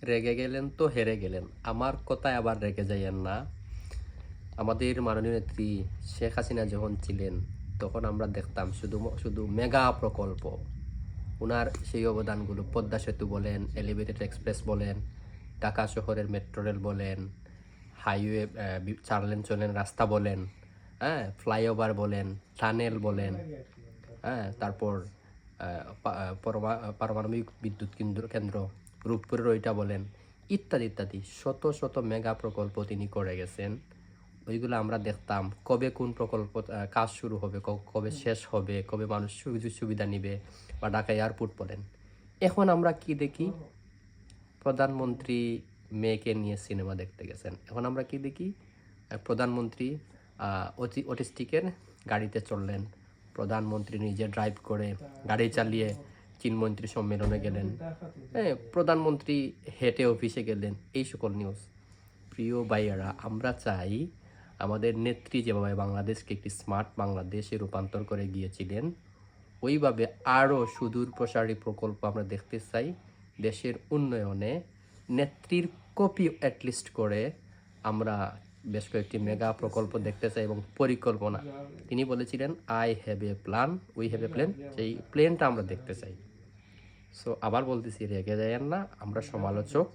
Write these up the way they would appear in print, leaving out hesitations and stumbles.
রেগে গেলেন তো হেরে গেলেন, আমার কথায় আবার রেগে যাইয়েন না। আমাদের মাননীয় নেত্রী শেখ হাসিনা যখন ছিলেন তখন আমরা দেখতাম শুধু শুধু মেগা প্রকল্প, ওনার সেই অবদানগুলো পদ্মা সেতু বলেন, এলিভেটেড এক্সপ্রেস বলেন, ঢাকা শহরের মেট্রো রেল বলেন, হাইওয়ে 4 লেন 6 লেন রাস্তা বলেন, হ্যাঁ, ফ্লাইওভার বলেন, টানেল বলেন, হ্যাঁ, তারপর পারমাণবিক বিদ্যুৎ কেন্দ্র রূপপুরের ওইটা বলেন, ইত্যাদি ইত্যাদি শত শত মেগা প্রকল্প তিনি করে গেছেন। ওইগুলো আমরা দেখতাম কবে কোন প্রকল্প কাজ শুরু হবে, কবে শেষ হবে, কবে মানুষ সুযোগ সুবিধা নিবে, বা ঢাকা এয়ারপোর্ট বলেন। এখন আমরা কি দেখি? প্রধানমন্ত্রী মেয়েকে নিয়ে সিনেমা দেখতে গেছেন। এখন আমরা কি দেখি? প্রধানমন্ত্রী অটিস্টিকের গাড়িতে চললেন, প্রধানমন্ত্রী নিজে ড্রাইভ করে গাড়ি চালিয়ে চীনমন্ত্রী সম্মেলনে গেলেন, হ্যাঁ, প্রধানমন্ত্রী হেঁটে অফিসে গেলেন, এই সকল নিউজ। প্রিয় ভাইয়েরা, আমরা চাই আমাদের নেত্রী যেভাবে বাংলাদেশকে একটি স্মার্ট বাংলাদেশে রূপান্তর করে গিয়েছিলেন, ওইভাবে আরও সুদূর প্রসারী প্রকল্প আমরা দেখতে চাই দেশের উন্নয়নে। নেত্রীর কপি অ্যাটলিস্ট করে আমরা বেশ কয়েকটি মেগা প্রকল্প দেখতে চাই এবং পরিকল্পনা। তিনি বলেছিলেন I have a plan, we have a plan, সেই প্ল্যানটা আমরা দেখতে চাই। সো আবার বলতেছি, রেগে যায়েন না, আমরা সমালোচক,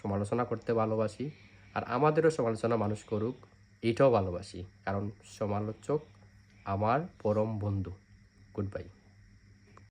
সমালোচনা করতে ভালোবাসি, আর আমাদেরও সমালোচনা মানুষ করুক, এটাও ভালোবাসি, কারণ সমালোচক আমার পরম বন্ধু। Good bye.